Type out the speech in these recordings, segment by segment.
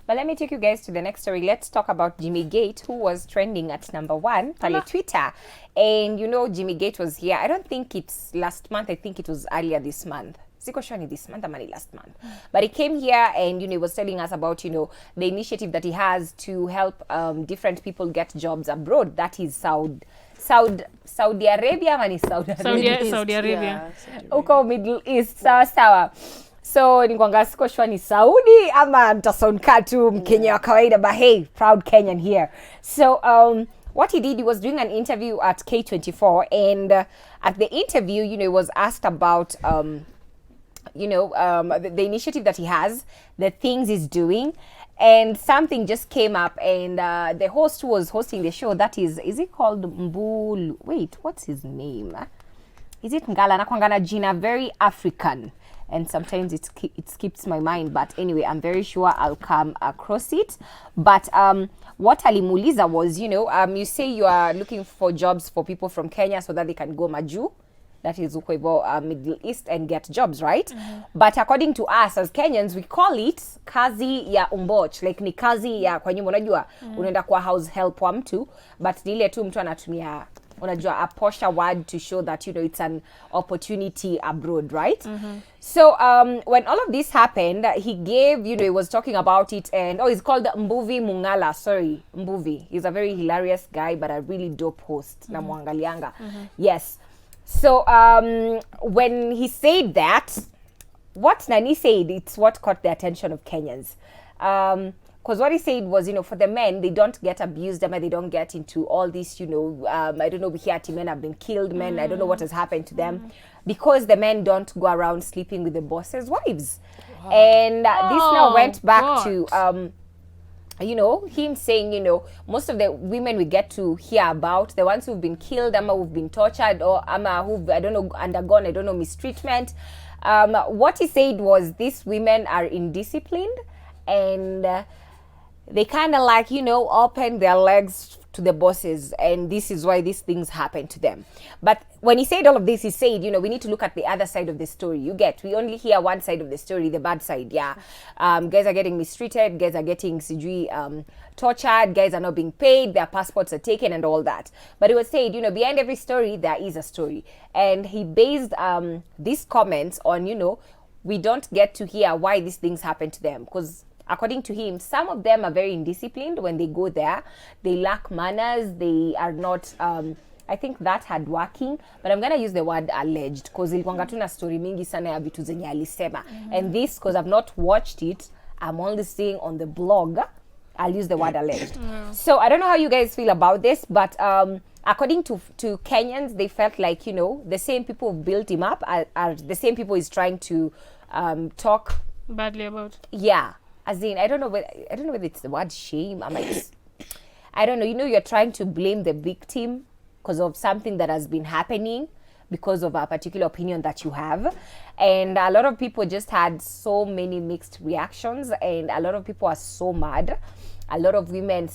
But let me take you guys to the next story. Let's talk about Jimmy Gate, who was trending at #1 on Twitter. And you know, Jimmy Gate was here. I don't think it's last month. I think it was earlier this month. Siko sure ni this month or last month. But he came here and, you know, he was telling us about, you know, the initiative that he has to help different people get jobs abroad. That is Saudi Arabia, man, is Saudi Arabia. Uko Middle East, sawa. So nikwanga siko sure ni Saudi ama mtasound tu Mkenya wa kawaida, but hey, proud Kenyan here. So what he did, he was doing an interview at K24, and at the interview, you know, he was asked about the initiative that he has, the things he's doing, and something just came up, and the host who was hosting the show, that is it called Mbulu? Wait, what's his name? Is it Ngala? Nakwangana Gina, very African, and sometimes it skips my mind, but anyway, I'm very sure I'll come across it. But what alimuliza was, you know, you say you are looking for jobs for people from Kenya so that they can go Maju, that is Middle East, and get jobs, right? But according to us as Kenyans, we call it kazi ya umboch, like ni kazi ya kwa nyumba, unajua unaenda kwa house help wa mtu, but ni ile tu mtu anatumia, unajua, a posher word to show that, you know, it's an opportunity abroad, right? So when all of this happened, he gave, you know, he was talking about it, and he's called Mbuvi Mungala. Sorry, Mbuvi. He's a very hilarious guy, but a really dope host. Na muangalianga. Yes. So when he said that, what Nani said, it's what caught the attention of Kenyans. Because what he said was, you know, for the men, they don't get abused, they don't get into all this, you know, I don't know, we hear men have been killed, men, I don't know what has happened to them, because the men don't go around sleeping with the boss's wives. Wow. And this now went back to, you know, him saying, you know, most of the women we get to hear about, the ones who've been killed, who've been tortured, or who've, I don't know, undergone, I don't know, mistreatment. What he said was these women are indisciplined, and they kind of like, you know, open their legs to the bosses, and this is why these things happen to them. But when he said all of this, he said, you know, we need to look at the other side of the story. We only hear one side of the story, the bad side. Yeah, guys are getting mistreated, guys are getting tortured, guys are not being paid, their passports are taken and all that. But he was saying, you know, behind every story there is a story, and he based these comments on, you know, we don't get to hear why these things happen to them, because according to him, some of them are very indisciplined when they go there. They lack manners. They are not, I think, that hardworking. But I'm going to use the word alleged, because ilikuwanga tu na story mingi sana ya vitu zenye alisema. And this, because I've not watched it, I'm only seeing on the blog, I'll use the word alleged. So I don't know how you guys feel about this, but according to Kenyans, they felt like, you know, the same people who built him up are the same people he's trying to talk badly about. Yeah. As in, I don't know whether it's the word shame. I don't know. You know, you're trying to blame the victim because of something that has been happening, because of a particular opinion that you have. And a lot of people just had so many mixed reactions, and a lot of people are so mad. A lot of women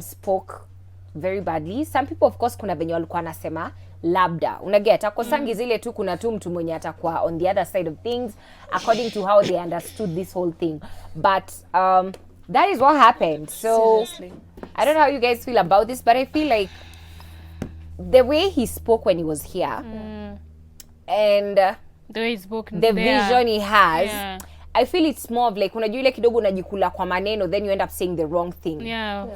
spoke very badly. Some people, of course, kuna venye walikuwa nasema labda unaget akosangi zile tu, kuna tu mtu mwenye atakuwa on the other side of things according to how they understood this whole thing, but that is what happened. So seriously, I don't know how you guys feel about this, but I feel like the way he spoke when he was here and the way he spoke, the vision he has, I feel it's more of like, unajua ile kidogo unajikula kwa maneno, then you end up saying the wrong thing.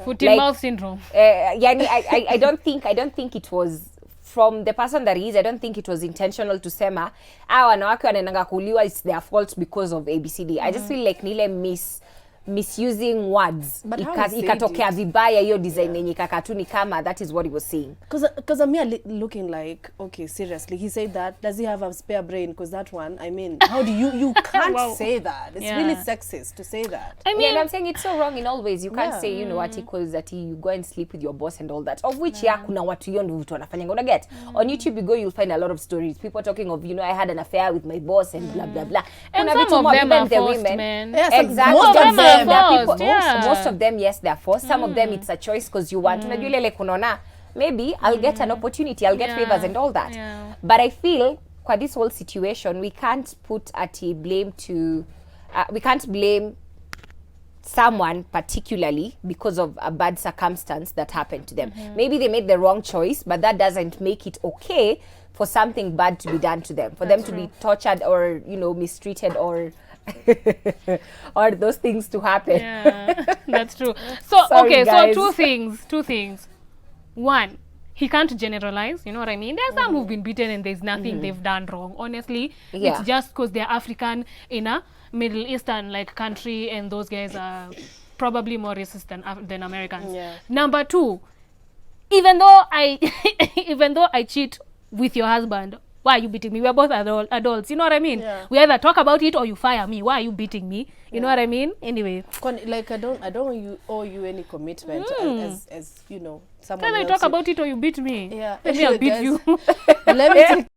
Foot in mouth syndrome. Yani I don't think it was from the person that he is. I don't think it was intentional to sema wanawake wanaendanga kuuliwa, it's their fault because of ABCD. I just feel like nile misusing words, ikatokea vibaya hiyo design yenye kakatuni kama that is what he was saying. Because I'm here looking like, okay, seriously, he said that, does he have a spare brain? Because that one, I mean, how do you can't say that. It's really sexist to say that. I mean, and I'm saying it's so wrong in all ways. You can't say, you know, articles that you go and sleep with your boss and all that, of which kuna watu hiyo ndio vitu wanafanya. Una get on YouTube, you go, you'll find a lot of stories, people talking of, you know, I had an affair with my boss and blah blah blah. And some of them are forced, man. Exactly. Most of them, yes, they're forced. Some of them, it's a choice because you want. Unajua ile kunaona, maybe I'll get an opportunity, I'll get favors and all that. But I feel kwa this whole situation, we can't put blame to, we can't blame someone particularly because of a bad circumstance that happened to them. Maybe they made the wrong choice, but that doesn't make it okay for something bad to be done to them, for them to be tortured or, you know, mistreated or or those things to happen. Yeah, that's true. So, Sorry, okay, guys. so two things. One, he can't generalize, you know what I mean? There's some who've been beaten and there's nothing they've done wrong. Honestly, Yeah. it's just because they're African in a Middle Eastern like country, and those guys are probably more racist than Americans. Yeah. Number two, even though I cheat with your husband, why are you beating me? We're both adults, you know what I mean? Yeah. We either talk about it or you fire me. Why are you beating me? You know what I mean? Anyway, Like I don't owe you any commitment as you know, someone can I else talk you- about it or you beat me? Yeah. Maybe I'll beat Guys, you. Let me take